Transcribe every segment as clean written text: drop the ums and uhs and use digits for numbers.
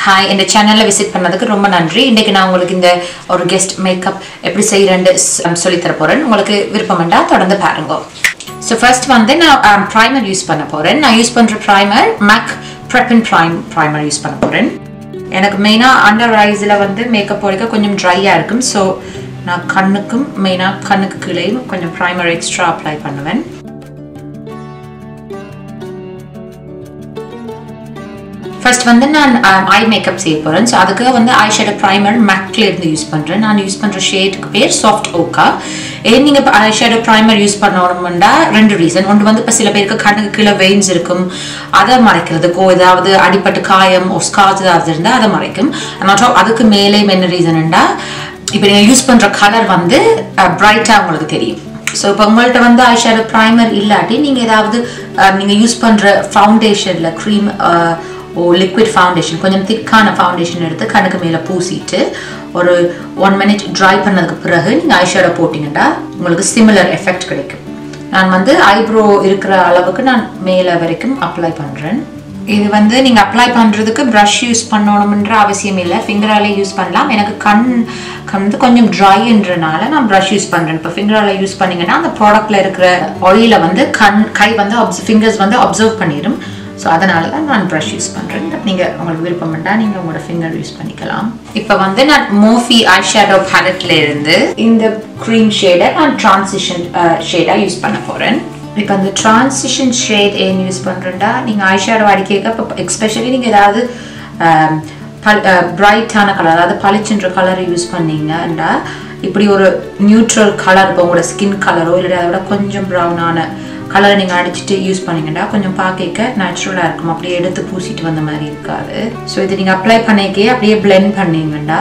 Hi இந்த சேனல்ல visit பண்ணதுக்கு ரொம்ப நன்றி. இன்னைக்கு நான் உங்களுக்கு இந்த ஒரு கெஸ்ட் மேக்கப் எப்படி செய்யறேன்னு சொல்லி தர போறேன். உங்களுக்கு விருப்பம்ண்டா தொடர்ந்து பாருங்க. ஸோ ஃபர்ஸ்ட் வந்து நான் ப்ரைமர் யூஸ் பண்ண போறேன். நான் யூஸ் பண்ற primer MAC prep and primer use பண்ண போறேன். எனக்கு மெயினாக அண்டர் ஐஸில் வந்து மேக்கப் போடுக்க கொஞ்சம் ட்ரையாக இருக்கும். ஸோ நான் கண்ணுக்கும் மெயினாக கண்ணுக்கு கீழேயும் கொஞ்சம் ப்ரைமர் எக்ஸ்ட்ரா அப்ளை பண்ணுவேன். ஃபர்ஸ்ட் வந்து நான் ஐ மேக்கப் செய்ய போகிறேன். ஸோ அதுக்கு வந்து ஐ ஷேடோ ப்ரைமர் மேக்ல இருந்து யூஸ் பண்ணுறேன். நான் யூஸ் பண்ணுற ஷேடுக்கு பேர் சாஃப்ட் ஓக்கா. ஏன் நீங்கள் ஐ ஷேடோ ப்ரைமர் யூஸ் பண்ணணும்னா ரெண்டு ரீசன். ஒன்று வந்து இப்போ சில பேருக்கு கண்ணுக்கு கீழே வெயின்ஸ் இருக்கும், அதை மறைக்கிறதுக்கோ ஏதாவது அடிப்பட்டு காயம் ஸ்கார்ஸ் ஏதாவது இருந்தால் அதை மறைக்கும். ஆனால் அதுக்கு மேலே என்ன ரீசன்டா இப்போ நீங்கள் யூஸ் பண்ணுற கலர் வந்து பிரைட்டாக உங்களுக்கு தெரியும். ஸோ இப்போ உங்கள்கிட்ட வந்து ஐ ஷேடோ ப்ரைமர் இல்லாட்டி நீங்கள் ஏதாவது நீங்கள் யூஸ் பண்ணுற ஃபவுண்டேஷனில் க்ரீம் லிக்விட் ஃபவுண்டேஷன் கொஞ்சம் திக்கான ஃபவுண்டேஷன் எடுத்து கண்ணுக்கு மேலே பூசிட்டு ஒரு 1 minute ட்ரை பண்ணதுக்கு பிறகு நீங்கள் ஐஷேடோ போட்டிங்கன்னா உங்களுக்கு சிமிலர் எஃபெக்ட் கிடைக்கும். நான் வந்து ஐப்ரோ இருக்கிற அளவுக்கு நான் மேலே வரைக்கும் அப்ளை பண்ணுறேன். இது வந்து நீங்கள் அப்ளை பண்ணுறதுக்கு ப்ரஷ் யூஸ் பண்ணணும்ன்ற அவசியம் இல்லை, ஃபிங்கராலே யூஸ் பண்ணலாம். எனக்கு கண் வந்து கொஞ்சம் ட்ரைன்றனால நான் ப்ரஷ் யூஸ் பண்ணுறேன். இப்போ ஃபிங்கரால் யூஸ் பண்ணிங்கன்னா அந்த ப்ராடக்டில் இருக்கிற ஆயிலை வந்து கை வந்து ஃபிங்கர்ஸ் வந்து அப்சர்வ் பண்ணிடும். ஸோ அதனால தான் நான் ப்ரஷ் யூஸ் பண்ணுறேன். நீங்கள் உங்களுக்கு விருப்பம் பண்ணால் நீங்கள் உங்களோட ஃபிங்கர் யூஸ் பண்ணிக்கலாம். இப்போ வந்து நான் மோஃபி ஐ ஷேடோ பேலட்ல இருந்து இந்த க்ரீம் ஷேடை நான் ட்ரான்சிஷன் ஷேடாக யூஸ் பண்ண போகிறேன். இப்போ அந்த ட்ரான்சிஷன் ஷேட் ஏன் யூஸ் பண்ணுறேன்டா, நீங்கள் ஐ ஷேடோ அடிக்க இப்போ எஸ்பெஷலி நீங்கள் ஏதாவது பிரைட்டான கலர் அதாவது பளிச்சுன்ற கலரை யூஸ் பண்ணீங்கன்னா இப்படி ஒரு நியூட்ரல் கலர் இப்போ உங்களோட ஸ்கின் கலரோ இல்லை அதை விட கொஞ்சம் ப்ரௌனான கலரை நீங்கள் அடிச்சுட்டு யூஸ் பண்ணிங்கன்னா கொஞ்சம் பார்க்க நேச்சுரலாக இருக்கும், அப்படியே எடுத்து பூசிட்டு வந்த மாதிரி இருக்காது. ஸோ இது நீங்கள் அப்ளை பண்ணிக்கே அப்படியே பிளெண்ட் பண்ணிங்கன்னா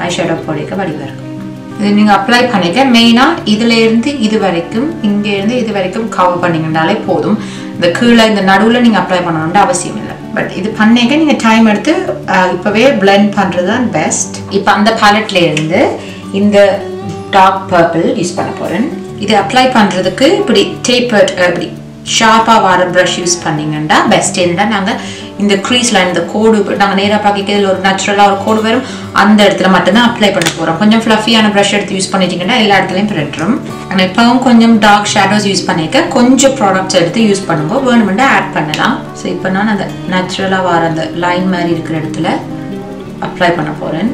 ஐ ஷேடோ போடிக்க வடிவாக இருக்கும். இது நீங்கள் அப்ளை பண்ணிக்க மெயினாக இதுலேருந்து இது வரைக்கும் இங்கேருந்து இது வரைக்கும் கவர் பண்ணிங்கன்னாலே போதும். இந்த கீழே இந்த நடுவில் நீங்கள் அப்ளை பண்ணணுன்ற அவசியம் இல்லை. பட் இது பண்ணிக்க நீங்கள் டைம் எடுத்து இப்போவே பிளெண்ட் பண்ணுறது தான் பெஸ்ட். இப்போ அந்த பேலட்லேருந்து இந்த டார்க் பர்பிள் யூஸ் பண்ண போகிறேன். இது அப்ளை பண்ணுறதுக்கு இப்படி டேப்பர்ட் இப்படி ஷார்ப்பாக வர ப்ரஷ் யூஸ் பண்ணிங்கன்னா பெஸ்ட். ஏன்னா நாங்கள் இந்த க்ரீஸில் இந்த கோடு நாங்கள் நேராக பார்க்க இதில் ஒரு நேச்சுரலாக ஒரு கோடு வரும், அந்த இடத்துல மட்டும்தான் அப்ளை பண்ண போகிறோம். கொஞ்சம் ஃப்ளஃபியான ப்ரஷ் எடுத்து யூஸ் பண்ணிட்டீங்கன்னா எல்லா இடத்துலையும் பிரிட்டுரும். ஆனால் இப்போவும் கொஞ்சம் டார்க் ஷேடோஸ் யூஸ் பண்ணிக்க கொஞ்சம் ப்ராடக்ட்ஸ் எடுத்து யூஸ் பண்ணும்போது வேணுமெண்டா ஆட் பண்ணலாம். ஸோ இப்போ நான் அந்த நேச்சுரலாக வர அந்த லைன் மாதிரி இருக்கிற இடத்துல அப்ளை பண்ண போகிறேன்.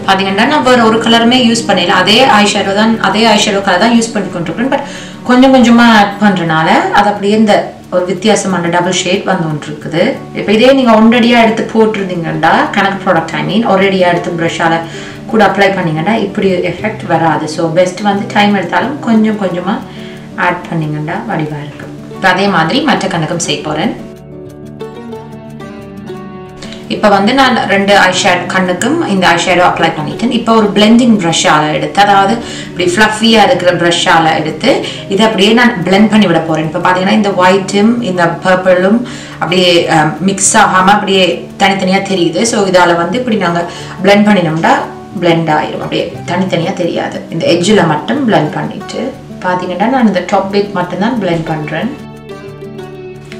பார்த்தீங்கன்னா நான் வேறு ஒரு கலருமே யூஸ் பண்ணல, அதே ஐஷேடோ கலர் தான் யூஸ் பண்ணி கொண்டிருக்கிறேன். பட் கொஞ்சம் கொஞ்சமாக ஆட் பண்ணுறனால அது அப்படியே இந்த ஒரு வித்தியாசமான டபுள் ஷேட் வந்து ஒன்று இருக்குது. இப்போ இதே நீங்கள் ஒரேடியாக எடுத்து போட்டிருந்தீங்கன்னா கணக்கு ப்ராடக்ட் ஒரேடியாக எடுத்து ப்ரஷ்ஷால் கூட அப்ளை பண்ணிங்கன்னா இப்படி எஃபெக்ட் வராது. ஸோ பெஸ்ட் வந்து டைம் எடுத்தாலும் கொஞ்சம் கொஞ்சமாக ஆட் பண்ணிங்கன்னா வடிவாக இருக்கும். அதே மாதிரி மற்ற கணக்கும் செய்ய போகிறேன். இப்போ வந்து நான் 2 ஐஷேடோ கண்ணுக்கும் இந்த ஐஷேடோ அப்ளை பண்ணிட்டேன். இப்போ ஒரு பிளெண்டிங் ப்ரஷ்ஷால் எடுத்து அதாவது இப்படி ஃப்ளஃபியாக இருக்கிற ப்ரஷ்ஷால் எடுத்து இதை அப்படியே நான் பிளெண்ட் பண்ணி விட போகிறேன். இப்போ பார்த்தீங்கன்னா இந்த ஒயிட்டும் இந்த பர்பிளும் அப்படியே மிக்ஸ் ஆகாமல் அப்படியே தனித்தனியாக தெரியுது. ஸோ இதால் வந்து இப்படி நாங்கள் பிளெண்ட் பண்ணினோம்னா பிளெண்ட் ஆயிடும், அப்படியே தனித்தனியாக தெரியாது. இந்த எட்ஜில் மட்டும் பிளெண்ட் பண்ணிவிட்டு பார்த்தீங்கன்னா நான் இந்த டாப் பிட் மட்டும்தான் பிளெண்ட் பண்ணுறேன்.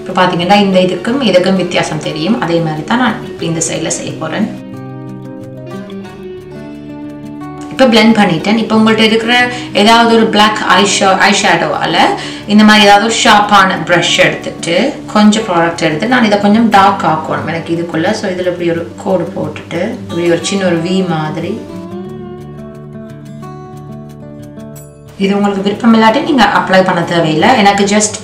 இப்போ பார்த்தீங்கன்னா இந்த இதுக்கும் வித்தியாசம் தெரியும். அதே மாதிரி தான் நான் இப்போ இந்த சைடில் செய்ய போகிறேன். இப்போ பிளெண்ட் பண்ணிட்டேன். இப்போ உங்கள்கிட்ட இருக்கிற ஏதாவது ஒரு பிளாக் ஐஷேடோவால் இந்த மாதிரி ஏதாவது ஒரு ஷார்ப்பான ப்ரஷ் எடுத்துட்டு கொஞ்சம் ப்ராடக்ட் எடுத்து நான் இதை கொஞ்சம் டார்க் ஆக்கணும் எனக்கு இதுக்குள்ளே. ஸோ இதில் இப்படி ஒரு கோடு போட்டுட்டு இப்படி ஒரு சின்ன ஒரு வி மாதிரி, இது உங்களுக்கு விருப்பம் இல்லாட்டி நீங்கள் அப்ளை பண்ண தேவையில்லை. எனக்கு ஜஸ்ட்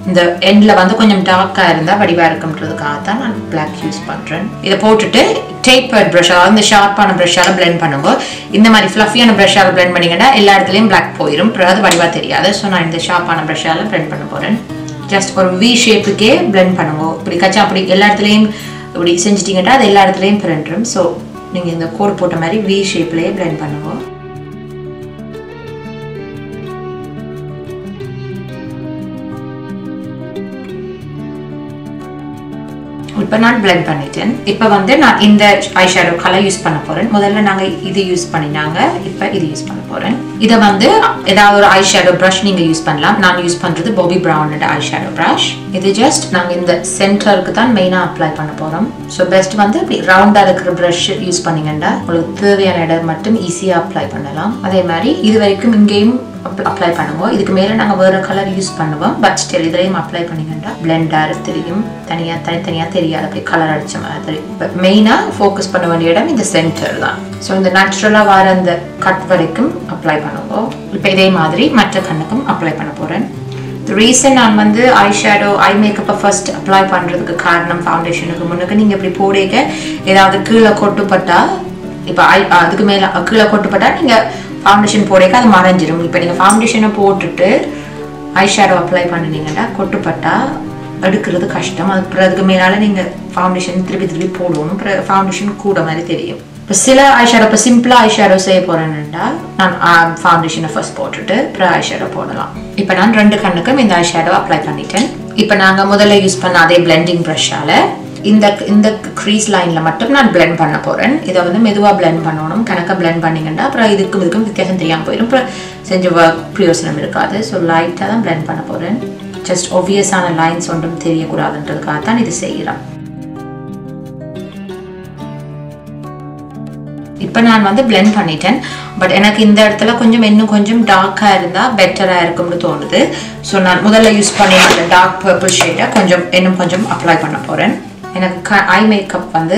இந்த எண்டில் வந்து கொஞ்சம் டார்க்காக இருந்தால் வடிவாக இருக்குன்றதுக்காக தான் நான் பிளாக் யூஸ் பண்ணுறேன். இதை போட்டுட்டு டேப்பர்ட் ப்ரஷ்ஷால் இந்த ஷார்ப்பான ப்ரஷ்ஷால் பிளெண்ட் பண்ணும்போது இந்த மாதிரி ஃப்ளஃபியான ப்ரஷ்ஷால் பிளெண்ட் பண்ணிங்கன்னா எல்லா இடத்துலையும் பிளாக் போயிடும், அது வடிவாக தெரியாது. ஸோ நான் இந்த ஷார்ப்பான ப்ரஷ்ஷால் பிளெண்ட் பண்ண போகிறேன். ஜஸ்ட் ஒரு வி ஷேப்புக்கே பிளெண்ட் பண்ணுவோம். இப்படி கச்சா அப்படி எல்லா இடத்துலையும் இப்படி செஞ்சிட்டிங்கன்னா அது எல்லா இடத்துலையும் பிரிண்ட்ரும். ஸோ நீங்கள் இந்த கோடு போட்ட மாதிரி வி ஷேப்லேயே பிளெண்ட் பண்ணுவோம். இப்போ நான் பிளெண்ட் பண்ணிட்டேன். இப்போ வந்து நான் இந்த ஐ ஷேடோ கலர் யூஸ் பண்ண போறேன். முதல்ல நாங்கள் இது யூஸ் பண்ணினாங்க, இப்போ இது யூஸ் பண்ண போறேன். இதை வந்து ஏதாவது ஒரு ஐ ஷேடோ ப்ரஷ் நீங்க யூஸ் பண்ணலாம். நான் யூஸ் பண்றது பாபி பிரவுனோட ஐ ஷேடோ ப்ரஷ். இது ஜஸ்ட் நாங்கள் இந்த சென்டருக்கு தான் மெயினாக அப்ளை பண்ண போறோம். ஸோ பெஸ்ட் வந்து இப்படி ரவுண்டாக இருக்கிற ப்ரஷ் யூஸ் பண்ணீங்கன்னா உங்களுக்கு தேவையான இடம் மட்டும் ஈஸியாக அப்ளை பண்ணலாம். அதே மாதிரி இது வரைக்கும் இங்கேயும் அப்ளை பண்ணுவோம். இதுக்கு மேலே நாங்கள் வேறு கலர் யூஸ் பண்ணுவோம். பட் ஸ்டில் இதுலையும் அப்ளை பண்ணிங்கன்னா பிளெண்டாக தெரியும், தனித்தனியாக தெரியாது, அப்படி கலர் அடித்த மாதிரி. இப்போ மெயினாக ஃபோக்கஸ் பண்ண வேண்டிய இடம் இந்த சென்டர் தான். ஸோ இந்த நேச்சுரலாக வர அந்த கட் வரைக்கும் அப்ளை பண்ணுவோம். இப்போ இதே மாதிரி மற்ற கண்ணுக்கும் அப்ளை பண்ண போகிறேன். ரீசன் நான் வந்து ஐ ஷேடோ ஐ மேக்கப்பை ஃபர்ஸ்ட் அப்ளை பண்ணுறதுக்கு காரணம் ஃபவுண்டேஷனுக்கு முன்னுக்கு நீங்கள் இப்படி போடுங்க ஏதாவது கீழே கொட்டுப்பட்டா, இப்போ அதுக்கு மேலே கீழே கொட்டுப்பட்டா நீங்கள் ஃபவுண்டேஷன் போடுங்க அது மறைஞ்சிடும். இப்போ நீங்கள் ஃபவுண்டேஷனை போட்டுட்டு ஐ ஷேடோ அப்ளை பண்ணினீங்கன்னா கொட்டுப்பட்டா எடுக்கிறது கஷ்டம். அதுக்கு மேலால் நீங்கள் ஃபவுண்டேஷன் திருப்பி போடணும். அப்புறம் ஃபவுண்டேஷன் கூட மாதிரி தெரியும். இப்போ சில ஐ ஷேடோ இப்போ சிம்பிளாக ஐ ஷேடோ செய்ய போகிறேன்னுட்டா நான் ஃபவுண்டேஷனை ஃபர்ஸ்ட் போட்டுட்டு அப்புறம் ஐ ஷேடோ போடலாம். இப்போ நான் 2 கண்ணுக்கும் இந்த ஐ ஷேடோ அப்ளை பண்ணிட்டேன். இப்போ நாங்கள் முதல்ல யூஸ் பண்ண அதே பிளெண்டிங் ப்ரஷ்ஷால் இந்த க்ரீஸ் லைனில் மட்டும் நான் பிளெண்ட் பண்ண போகிறேன். இதை வந்து மெதுவாக பிளெண்ட் பண்ணணும். கணக்காக பிளெண்ட் பண்ணிங்கன்னா அப்புறம் இதுக்கும் வித்தியாசம் தெரியாமல் போயிடும். அப்புறம் செஞ்ச ஒர்க் பிரயோசனம் இருக்காது. ஸோ லைட்டாக தான் பிளெண்ட் பண்ண போகிறேன். ஜஸ்ட் ஒப்வியஸான லைன்ஸ் ஒன்றும் தெரியக்கூடாதுன்றதுக்காக தான் இது செய்கிறேன். இப்போ நான் வந்து பிளெண்ட் பண்ணிட்டேன். பட் எனக்கு இந்த இடத்துல இன்னும் கொஞ்சம் டார்க்காக இருந்தால் பெட்டராக இருக்கும்னு தோணுது. ஸோ நான் முதல்ல யூஸ் பண்ணி அந்த டார்க் பர்பிள் ஷேடை இன்னும் கொஞ்சம் அப்ளை பண்ண போகிறேன். எனக்கு ஐ மேக்கப் வந்து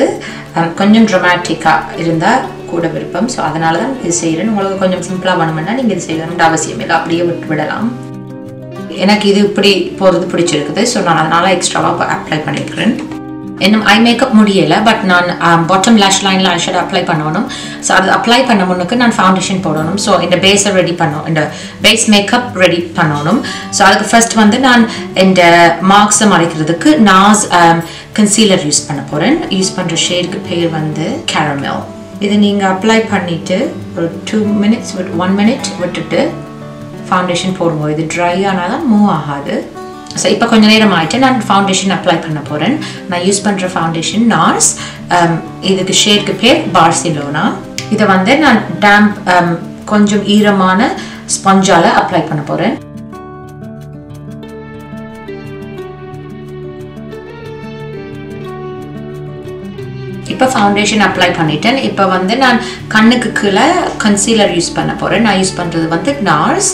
கொஞ்சம் ட்ரமாட்டிக்காக இருந்தால் கூட விருப்பம். ஸோ அதனால தான் இது செய்கிறேன். உங்களுக்கு கொஞ்சம் சிம்பிளாக வேணும்னா நீங்கள் இது செய்யணும்னு அவசியம் இல்லை, அப்படியே விடலாம். எனக்கு இது இப்படி போகிறது பிடிச்சிருக்குது. ஸோ நான் அதனால் எக்ஸ்ட்ராவாக அப்ளை பண்ணியிருக்கிறேன். இன்னும் ஐ மேக்கப் முடியலை. பட் நான் பாட்டம் லேஷ் லைனில் ஐ ஷேடோ அப்ளை பண்ணணும். ஸோ அது அப்ளை பண்ண முன்னுக்கு நான் ஃபவுண்டேஷன் போடணும். ஸோ இந்த பேஸை ரெடி பண்ணணும், இந்த பேஸ் மேக்கப் ரெடி பண்ணணும். ஸோ அதுக்கு ஃபர்ஸ்ட் வந்து நான் இந்த மார்க்ஸை மறைக்கிறதுக்கு நாஸ் கன்சீலர் யூஸ் பண்ண போகிறேன். யூஸ் பண்ணுற ஷேடுக்கு பேர் வந்து கேரமெல். இது நீங்கள் அப்ளை பண்ணிவிட்டு ஒரு 1 மினிட் விட்டுட்டு ஃபவுண்டேஷன் போடுவோம். இது ட்ரை ஆனால் தான் மூவ் ஆகாது. ஸோ இப்போ கொஞ்சம் நேரம் ஆகிட்டு நான் ஃபவுண்டேஷன் அப்ளை பண்ண போகிறேன். நான் யூஸ் பண்ணுற ஃபவுண்டேஷன் நார்ஸ். இதுக்கு ஷேடுக்கு பேர் பார்சிலோனா. இதை வந்து நான் டேம்ப் கொஞ்சம் ஈரமான ஸ்பஞ்சால் அப்ளை பண்ண போகிறேன். இப்போ ஃபவுண்டேஷன் அப்ளை பண்ணிட்டேன். இப்போ வந்து நான் கண்ணுக்கு கீழே கன்சீலர் யூஸ் பண்ண போகிறேன். நான் யூஸ் பண்ணுறது வந்து நார்ஸ்,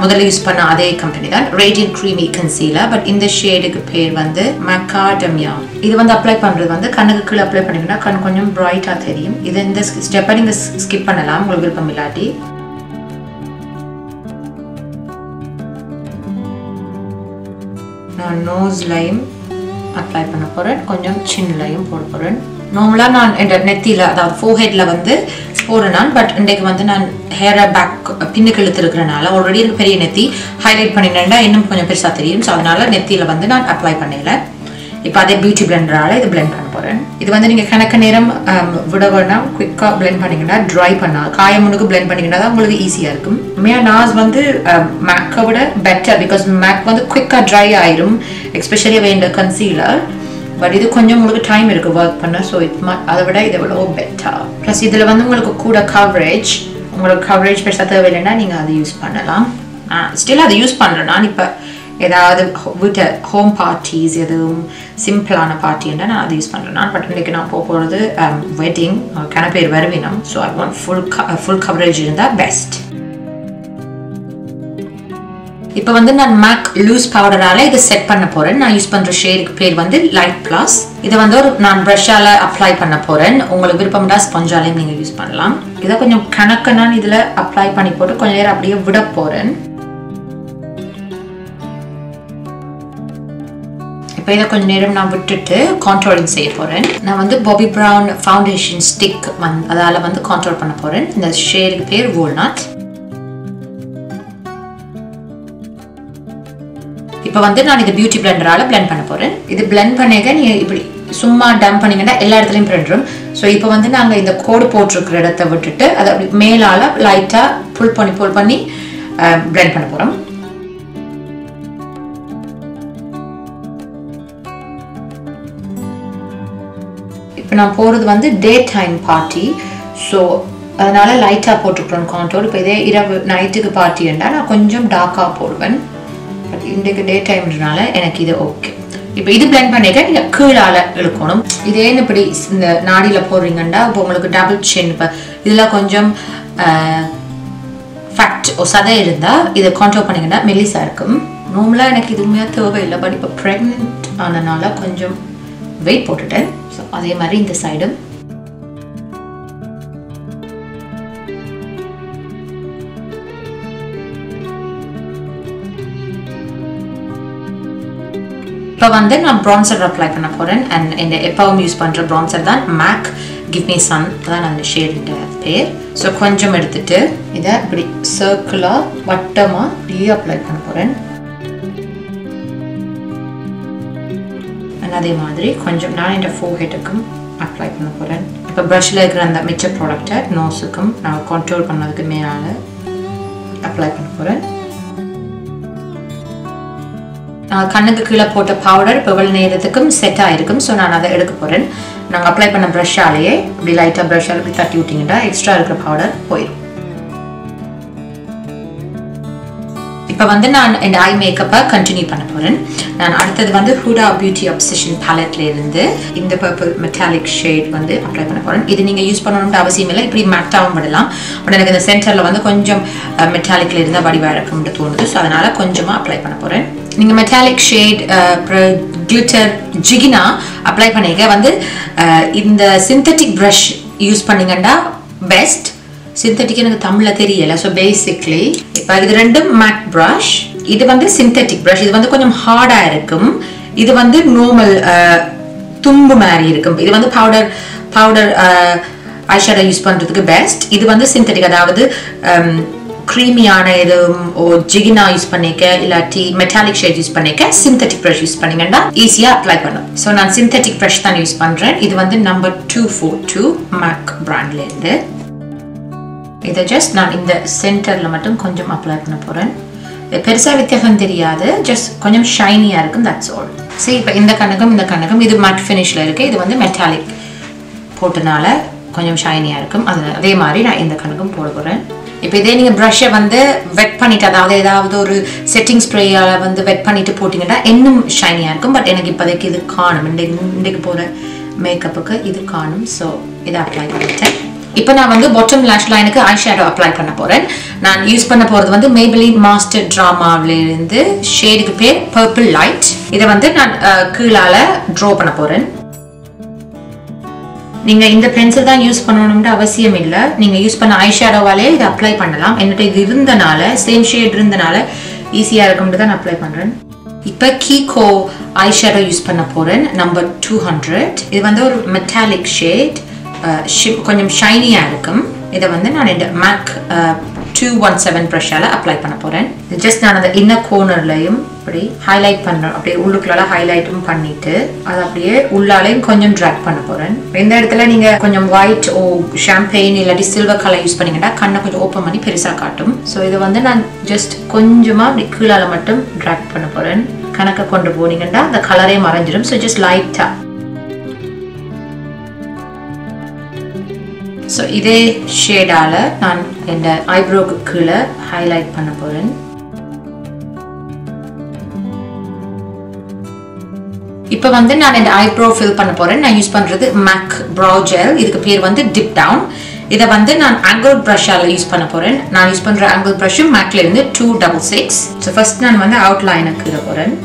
முதல்ல யூஸ் பண்ண அதே கம்பெனி தான், ரேடியன்ட் க்ரீமி கன்சீலர். பட் இந்த ஷேடுக்கு பேர் வந்து மக்காடமியா. இது வந்து அப்ளை பண்ணுறது வந்து கண்ணுக்கு கீழே அப்ளை பண்ணிங்கன்னா கண் கொஞ்சம் பிரைட்டாக தெரியும். இது இந்த ஸ்டெப்பை நீங்கள் ஸ்கிப் பண்ணலாம் உங்களுக்கு விருப்பம் இல்லாட்டி. நான் நோஸ்லையும் அப்ளை பண்ண போகிறேன், கொஞ்சம் சின்லையும் போட போகிறேன். நார்மலாக நான் என் நெத்தியில் அதாவது ஃபோர்ஹெட்டில் வந்து போடுறேன். பட் இன்றைக்கு வந்து நான் ஹேரை பேக் பின்னுக்கு இழுத்துருக்கிறனால ஆல்ரெடி எனக்கு பெரிய நெத்தி ஹைலைட் பண்ணினேன்டா இன்னும் கொஞ்சம் பெருசாக தெரியும். ஸோ அதனால நெத்தியில் வந்து நான் அப்ளை பண்ணல. இப்போ அதே பியூட்டி பிளெண்டரால் இது பிளெண்ட் பண்ண போகிறேன். இது வந்து நீங்கள் கணக்கு நேரம் விட வேணாம், குயிக்காக பிளெண்ட் பண்ணிங்கன்னா ட்ரை பண்ணால் காயமுனுக்கு பிளெண்ட் பண்ணிங்கன்னா தான் உங்களுக்கு ஈஸியாக இருக்கும். உண்மையாக நாஸ் வந்து மேக்கை விட பெட்டர். பிகாஸ் மேக் வந்து குயிக்காக ட்ரை ஆயிரும், எஸ்பெஷலி வேண்ட கன்சீலர். பட் இது கொஞ்சம் உங்களுக்கு டைம் இருக்குது ஒர்க் பண்ண. ஸோ அதை விட இதை விட பெட்டர். ப்ளஸ் இதில் வந்து உங்களுக்கு கூட கவரேஜ், உங்களுக்கு கவரேஜ் பெருசாக தேவையில்லைன்னா நீங்கள் அதை யூஸ் பண்ணலாம். ஸ்டில் அதை யூஸ் பண்ணுறேன். நான் இப்போ ஏதாவது வீட்டு ஹோம் பார்ட்டிஸ் எதுவும் சிம்பிளான பார்ட்டின்னா நான் அதை யூஸ் பண்ணுறேன். பட் இன்றைக்கி நான் போகிறது வெட்டிங், பேர் வருவினம். So I want full coverage இருந்தால் பெஸ்ட். இப்போ வந்து நான் மேக் லூஸ் பவுடரால் இதை செட் பண்ண போகிறேன். நான் யூஸ் பண்ணுற ஷேடுக்கு பேர் வந்து லைட் ப்ளஸ். இதை வந்து நான் ப்ரஷ்ஷால் அப்ளை பண்ண போகிறேன். உங்களுக்கு விருப்பம்டா ஸ்பஞ்சாலையும் நீங்கள் யூஸ் பண்ணலாம். இதை கொஞ்சம் கணக்கு நான் இதில் அப்ளை பண்ணி போட்டு கொஞ்சம் நேரம் அப்படியே விட போகிறேன். இப்போ இதை கொஞ்சம் நேரம் நான் விட்டுட்டு கான்ட்ரோலிங் செய்ய போகிறேன். நான் வந்து பாபி ப்ரவுன் ஃபவுண்டேஷன் ஸ்டிக் அதால் வந்து கான்ட்ரோல் பண்ண போகிறேன். இந்த ஷேடுக்கு பேர் வால்நட். இப்போ வந்து நான் இது பியூட்டி பிளெண்டரால் பிளெண்ட் பண்ண போகிறேன். இது பிளெண்ட் பண்ணிக்க நீங்கள் இப்படி சும்மா டம்ப் பண்ணிங்கன்னா எல்லா இடத்துலையும் பிளெண்டரும். ஸோ இப்போ வந்து நாங்கள் இந்த கோடு போட்டிருக்கிற இடத்த விட்டுட்டு அதை அப்படி மேலால் லைட்டாக புல் பண்ணி பிளெண்ட் பண்ண போகிறோம். இப்போ நான் போகிறது வந்து டே டைம் பார்ட்டி. ஸோ அதனால் லைட்டாக போட்டுக்கிறோம் கான்டோர். இப்போ இதே இரவு நைட்டுக்கு பார்ட்டின்னா நான் கொஞ்சம் டார்க்காக போடுவேன். பட் இன்றைக்கு டே டைம்ன்றனால எனக்கு இது ஓகே. இப்போ இது பிளெண்ட் பண்ணிக்க நீங்கள் கீழால் இழுக்கணும். இதேன்னு இப்படி இந்த நாடியில் போடுறீங்கன்னா இப்போ உங்களுக்கு டபுள் சின், இப்போ இதில் கொஞ்சம் ஃபேக்ட் சதை இருந்தால் இதை கான்டோர் பண்ணிங்கன்னா மெல்லிஸாக இருக்கும். நார்மலாக எனக்கு இதுவுமே தேவையில்லை. பட் இப்போ ப்ரெக்னென்ட் ஆனதுனால கொஞ்சம் வெயிட் போட்டுட்டேன். ஸோ அதே மாதிரி இந்த சைடும் இப்போ வந்து நான் ப்ரான்சர் அப்ளை பண்ண போகிறேன். அண்ட் இந்த எப்பவும் யூஸ் பண்ணுற ப்ரான்சர் தான் மேக் கிவ் மீ சன், அதான் அந்த ஷேடுன்ற பேர். ஸோ கொஞ்சம் எடுத்துட்டு இதை இப்படி சர்க்கிளாக வட்டமாக இப்படியே அப்ளை பண்ண போகிறேன். அதே மாதிரி கொஞ்சம் நான் இந்த ஃபோர்ஹெட்டுக்கும் அப்ளை பண்ண போகிறேன். இப்போ ப்ரஷில் இருக்கிற அந்த மிச்ச ப்ராடக்டை நோஸுக்கும் நான் கண்ட்ரோல் பண்ணதுக்கு மேலே அப்ளை பண்ண போகிறேன். கண்ணுக்கு கீழே போட்ட பவுடர் இப்போ எவ்வளோ நேரத்துக்கும் செட் ஆகிருக்கும். ஸோ நான் அதை எடுக்க போகிறேன். நாங்கள் அப்ளை பண்ண ப்ரஷ்ஷாலேயே இப்படி லைட்டாக ப்ரஷ்ஷால் இப்படி தட்டி விட்டிங்கன்னா எக்ஸ்ட்ரா இருக்கிற பவுடர் போயிடும். இப்போ வந்து நான் இந்த ஐ மேக்கப்பை கண்டினியூ பண்ண போகிறேன். நான் அடுத்தது வந்து ஹூடா பியூட்டி அப்சஷன் பேலட்ல இருந்து இந்த பர்பிள் மெட்டாலிக் ஷேட் வந்து அப்ளை பண்ண போகிறேன். இது நீங்கள் யூஸ் பண்ணணும்னு அவசியம் இல்லை, இப்படி மேட்டாகவும் விடலாம். பட் எனக்கு இந்த சென்டரில் வந்து கொஞ்சம் மெட்டாலிக்கில் இருந்தால் வடிவாக இருக்கும்னு தோணுது. ஸோ அதனால் கொஞ்சமாக அப்ளை பண்ண போகிறேன். நீங்கள் மெட்டாலிக் ஷேட் கிளிட்டர் ஜிகினா அப்ளை பண்ணிக்க வந்து இந்த சிந்தட்டிக் ப்ரஷ் யூஸ் பண்ணிங்கன்னா பெஸ்ட். சிந்தட்டிக் எனக்கு தமிழில் தெரியலை. ஸோ பேசிக்லி இப்போ இது ரெண்டும் மேட் ப்ரஷ். இது வந்து சிந்தட்டிக் ப்ரஷ். இது வந்து கொஞ்சம் ஹார்டாக இருக்கும். இது வந்து நார்மல் தும்பு மாதிரி இருக்கும். இது வந்து பவுடர் ஐஷேடோ யூஸ் பண்ணுறதுக்கு பெஸ்ட். இது வந்து சிந்தட்டிக், அதாவது க்ரீமியான எதுவும் ஜிகினா யூஸ் பண்ணிக்க இல்லாட்டி மெட்டாலிக் ஷேட் யூஸ் பண்ணிக்க சிந்தட்டிக் ப்ரஷ் யூஸ் பண்ணிங்கன்னா ஈஸியாக அப்ளை பண்ணும். ஸோ நான் சிந்தட்டிக் ப்ரஷ் தான் யூஸ் பண்ணுறேன். இது வந்து நம்பர் 242 மேக் பிராண்ட்லேருந்து. இதை ஜஸ்ட் நான் இந்த சென்டரில் மட்டும் கொஞ்சம் அப்ளை பண்ண போகிறேன். பெருசாக வித்தியாசம் தெரியாது, ஜஸ்ட் கொஞ்சம் ஷைனியாக இருக்கும், தட்ஸ் ஆல். சரி, இப்போ இந்த கணக்கும் இது மேட் ஃபினிஷில் இருக்குது. இது வந்து மெட்டாலிக் போட்டனால கொஞ்சம் ஷைனியாக இருக்கும். அதே மாதிரி நான் இந்த கணக்கும் போட போகிறேன். இப்போ இதே நீங்கள் ப்ரஷ்ஷை வந்து வெட் பண்ணிவிட்டு, அதாவது ஏதாவது ஒரு செட்டிங் ஸ்ப்ரேயால் வந்து வெட் பண்ணிவிட்டு போட்டிங்கன்னா இன்னும் ஷைனியாக இருக்கும். பட் எனக்கு இப்போதைக்கு இது காணும். இன்றைக்கு போகிற மேக்கப்புக்கு இது காணும். ஸோ இதை அப்ளை பண்ணிட்டேன். இப்போ நான் வந்து பாட்டம் லேஷ் லைனுக்கு ஐ ஷேடோ அப்ளை பண்ண போகிறேன். நான் யூஸ் பண்ண போகிறது வந்து மேபிலின் மாஸ்டர் ட்ராமாவிலேருந்து ஷேடுக்கு பேர் பர்பிள் லைட். இதை வந்து நான் கீழால் ட்ரா பண்ண போகிறேன். நீங்கள் இந்த பென்சில் தான் யூஸ் பண்ணணும்னு அவசியம் இல்லை. நீங்கள் யூஸ் பண்ண ஐ ஷேடோவாலே இதை அப்ளை பண்ணலாம். என்கிட்ட இது இருந்தனால, சேம் ஷேட் இருந்தனால ஈஸியாக இருக்கும்னு தான் அப்ளை பண்ணுறேன். இப்போ கீகோ ஐ ஷேடோ யூஸ் பண்ண போகிறேன், நம்பர் 200. இது வந்து ஒரு மெட்டாலிக் ஷேட், கொஞ்சம் ஷைனியாக இருக்கும். இதை வந்து நான் இந்த மேக் 217 ப்ரஷ்ஷால் அப்ளை பண்ண போகிறேன். ஜஸ்ட் நான் அந்த இன்னர் கோர்னர்லையும் அப்படி ஹைலைட் பண்ணுறேன். அப்படியே உள்ளுக்குள்ள ஹைலைட்டும் பண்ணிவிட்டு அதை அப்படியே உள்ளாலையும் கொஞ்சம் ட்ராக் பண்ண போகிறேன். இந்த இடத்துல நீங்கள் கொஞ்சம் ஒயிட் ஷாம்பெயின் இல்லாட்டி சில்வர் கலர் யூஸ் பண்ணிங்கன்னா கண்ணை கொஞ்சம் ஓப்பன் பண்ணி பெருசாக காட்டும். ஸோ இதை வந்து நான் ஜஸ்ட் கொஞ்சமாக அப்படி கீழால் மட்டும் ட்ராக் பண்ண போகிறேன். கணக்கை கொண்டு போனீங்கன்னா அந்த கலரே மறைஞ்சிடும். ஸோ ஜஸ்ட் லைட்டாக. ஸோ இதே ஷேடால் நான் இந்த ஐப்ரோக்கு கீழே ஹைலைட் பண்ண போகிறேன். இப்போ வந்து நான் இந்த ஐப்ரோ ஃபில் பண்ண போகிறேன். நான் யூஸ் பண்ணுறது மேக் ப்ரோ ஜெல். இதுக்கு பேர் வந்து டிப் டவுன். இதை வந்து நான் ஆங்கிள் ப்ரஷ்ஷால் யூஸ் பண்ண போகிறேன். நான் யூஸ் பண்ணுற ஆங்கிள் ப்ரஷ்ஷும் மேக்லேருந்து 266. ஸோ ஃபர்ஸ்ட் நான் வந்து அவுட்லைனுக்கு இட போகிறேன்.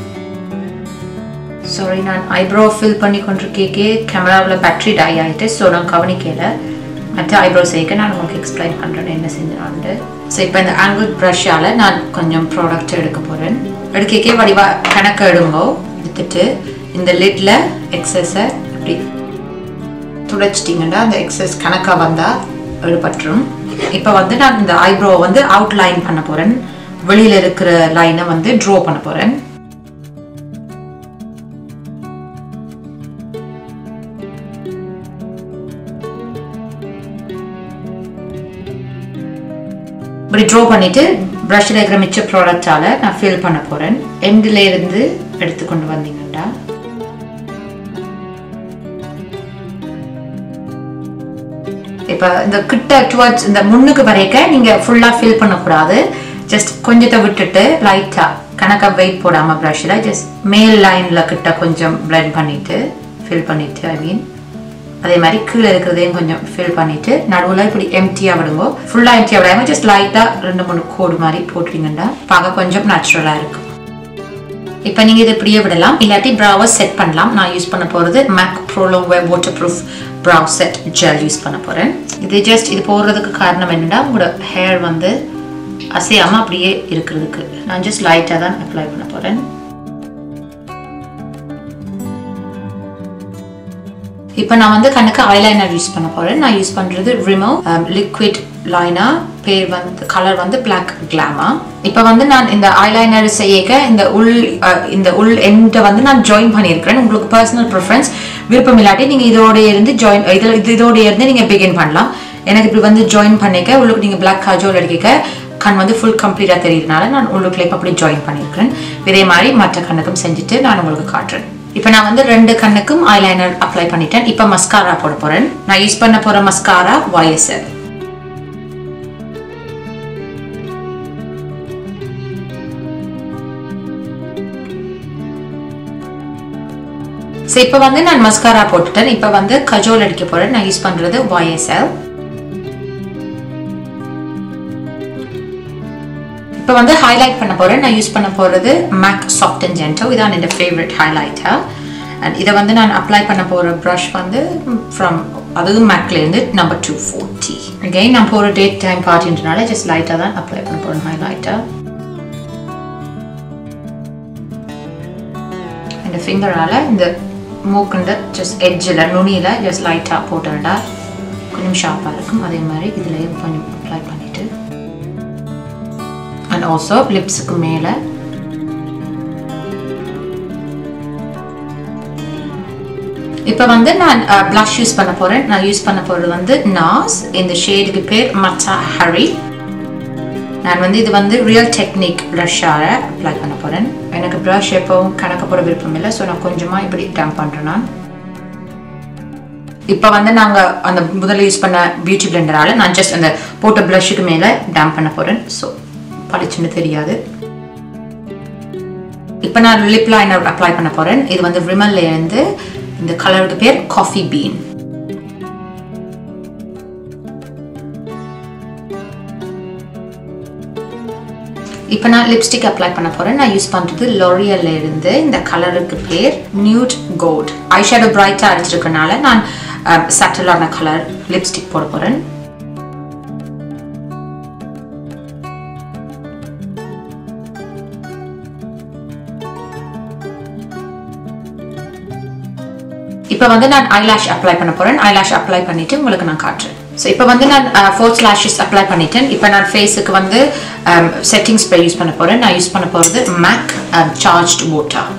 சாரி, நான் ஐப்ரோ ஃபில் பண்ணி கொண்டிருக்கே கேமராவில் பேட்டரி டை ஆகிட்டு. ஸோ நான் கவனிக்கல. மற்ற ஐப்ரோ செய்ய நான் உங்களுக்கு எக்ஸ்பிளைன் பண்ணுறேன் என்ன செஞ்சான்ட்டு. ஸோ இப்போ இந்த ஆங்கிள் ப்ரஷ்ஷால் நான் கொஞ்சம் ப்ராடக்ட் எடுக்க போகிறேன். எடுக்கே வடிவாக கணக்கு எடுங்கோ. எடுத்துட்டு இந்த லிட்டில் எக்ஸஸை இப்படி துடைச்சிட்டிங்கன்னா அந்த எக்ஸஸ் கணக்காக வந்தால் எடுபட்டுரும். இப்போ வந்து நான் இந்த ஐப்ரோவை வந்து அவுட்லைன் பண்ண போகிறேன். வெளியில் இருக்கிற லைனை வந்து ட்ரா பண்ண போகிறேன். இப்படி ட்ரா பண்ணிவிட்டு ப்ரஷ்ஷில் இருக்கிற மிச்ச ப்ராடக்டால் நான் ஃபில் பண்ண போகிறேன். எண்டில் இருந்து எடுத்து கொண்டு வந்தீங்கன்னா இப்போ இந்த கிட்ட டுவர்ட்ஸ் இந்த முன்னுக்கு வரைக்கும் நீங்கள் ஃபுல்லாக ஃபில் பண்ணக்கூடாது. ஜஸ்ட் கொஞ்சத்தை விட்டுட்டு லைட்டாக கணக்காக வெயிட் போடாமல் ப்ரஷில் ஜஸ்ட் மேல் லைனில் கிட்ட கொஞ்சம் பிளெண்ட் பண்ணிவிட்டு ஃபில் பண்ணிவிட்டு ஐ மீன் அதே மாதிரி கீழே இருக்கிறதையும் கொஞ்சம் ஃபில் பண்ணிவிட்டு நடுவில் இப்படி எம்டியாக விடுங்கோ. ஃபுல்லாக எம்டியாக விடாமல் ஜஸ்ட் லைட்டாக 2-3 கோடு மாதிரி போட்டுட்டீங்கன்னா பார்க்க கொஞ்சம் நேச்சுரலாக இருக்கும். இப்போ நீங்கள் இது இப்படியே விடலாம், இல்லாட்டி ப்ராவை செட் பண்ணலாம். நான் யூஸ் பண்ண போகிறது Mac pro longwear waterproof brow set gel use பண்ண போகிறேன். இது போடுறதுக்கு காரணம் என்னென்னா உங்களோட ஹேர் வந்து அசையாமல் அப்படியே இருக்கிறதுக்கு. நான் ஜஸ்ட் லைட்டாக தான் அப்ளை பண்ண போகிறேன். இப்போ நான் வந்து கண்ணுக்கு ஐலைனர் யூஸ் பண்ண போகிறேன். நான் யூஸ் பண்ணுறது ரிமோ லிக்விட் லைனர், பேர் வந்து கலர் வந்து பிளாக் கிளாமா. இப்போ வந்து நான் இந்த ஐலைனர் செய்யக்க இந்த உள் எண்டை வந்து நான் ஜாயின் பண்ணியிருக்கிறேன். உங்களுக்கு பர்சனல் ப்ரிஃபரன்ஸ் விருப்பம் இல்லாட்டி நீங்கள் இதோட இருந்து நீங்கள் பிகின் பண்ணலாம். எனக்கு இப்படி வந்து ஜாயின் பண்ணிக்க உங்களுக்கு நீங்கள் பிளாக் காஜோல் அடிக்க கண் வந்து ஃபுல் கம்ப்ளீட்டாக தெரியுறதுனால நான் உங்களுக்கு இப்போ அப்படி ஜாயின் பண்ணியிருக்கிறேன். இதே மாதிரி மற்ற கண்ணுக்கும் செஞ்சுட்டு நான் உங்களுக்கு காட்டுறேன். இப்போ நான் வந்து 2 கண்ணுக்கும் ஐலைனர் அப்ளை பண்ணிட்டேன். இப்போ மஸ்காரா போட போகிறேன். நான் யூஸ் பண்ண போகிற மஸ்காரா YSL. ஸோ இப்போ வந்து நான் மஸ்காரா போட்டுட்டேன். இப்போ வந்து கஜோல் அடிக்க போகிறேன். நான் யூஸ் பண்ணுறது YSL. இப்போ வந்து ஹைலைட் பண்ண போகிறேன். நான் யூஸ் பண்ண போகிறது MAC Soft and Gentle. இதான் என்னோட ஃபேவரட் ஹைலைட்டர். அண்ட் இதை வந்து நான் அப்ளை பண்ண போகிற ப்ரஷ் வந்து அதுவும் மேக்லேருந்து நம்பர் 240. அகெயின் நான் போகிற டேட் டைம் பார்ட்டின்றனால ஜஸ்ட் லைட்டாக தான் அப்ளை பண்ண போகிறேன் ஹைலைட்டர். இந்த ஃபிங்கரால் இந்த மூக்குண்ட ஜஸ்ட் எட்ஜில் நுனியில் ஜஸ்ட் லைட்டாக போட்டுட்டா கொஞ்சம் ஷார்ப்பாக இருக்கும். அதே மாதிரி இதுலேயும் கொஞ்சம் அப்ளை பண்ணிவிட்டு அண்ட் ஆல்சோ லிப்ஸுக்கு மேலே இப்போ வந்து நான் ப்ளஷ் யூஸ் பண்ண போகிறேன். நான் யூஸ் பண்ண போகிறது வந்து நாஸ். இந்த ஷேடுக்கு பேர் மச்சா ஹரி. நான் வந்து இது வந்து ரியல் டெக்னிக் ப்ளஷ்ஷாக அப்ளை பண்ண போகிறேன். எனக்கு ப்ளஷ் எப்பவும் கணக்க போட விருப்பம் இல்லை. ஸோ நான் கொஞ்சமாக இப்படி டம்ப் பண்ணுறேன். நான் இப்போ வந்து நாங்கள் அந்த முதல்ல யூஸ் பண்ண பியூட்டி பிளெண்டரால் நான் ஜஸ்ட் அந்த போட்ட ப்ளஷ்ஷுக்கு மேலே டம்ப் பண்ண போகிறேன். ஸோ பளிச்சுன்னு தெரியாது. இப்போ நான் லிப் லைனர் அப்ளை பண்ண போகிறேன். இது வந்து ரிமல்லேருந்து இந்த கலருக்கு பேர் காஃபி பீன். இப்போ நான் லிப்ஸ்டிக் அப்ளை பண்ண போகிறேன். நான் யூஸ் பண்ணுறது லோரியல்ல இருந்து இந்த கலருக்கு பேர் நியூட் கோல்ட். ஐஷேடோ பிரைட்டாக அடிச்சிருக்கனால நான் சட்டிலான கலர் லிப்ஸ்டிக் போட போகிறேன். இப்போ வந்து நான் ஐலாஷ் அப்ளை பண்ண போகிறேன். ஐலாஷ் அப்ளை பண்ணிவிட்டு உங்களுக்கு நான் காட்டுறேன். ஸோ இப்போ வந்து நான் ஃபோர்த் லாஷஸ் அப்ளை பண்ணிட்டேன். இப்போ நான் ஃபேஸுக்கு வந்து செட்டிங் ஸ்ப்ரே யூஸ் பண்ண போகிறேன். நான் யூஸ் பண்ண போகிறது MAC சார்ஜ்டு வாட்டர்.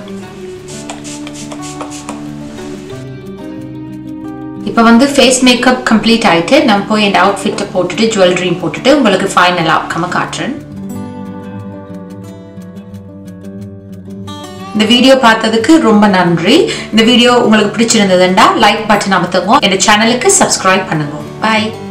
இப்போ வந்து ஃபேஸ் மேக்கப் கம்ப்ளீட் ஆகிட்டு நான் போய் என் அவுட்ஃபிட்டை போட்டுட்டு ஜுவல்லரியும் போட்டுட்டு உங்களுக்கு ஃபைனல் அவுட்கம்மை காட்டுறேன். இந்த வீடியோ பார்த்ததுக்கு ரொம்ப நன்றி. இந்த வீடியோ உங்களுக்கு பிடிச்சிருந்ததுன்னா லைக் பட்டன் அமுத்துங்க. இந்த சேனலுக்கு சப்ஸ்கிரைப் பண்ணுங்க. Bye.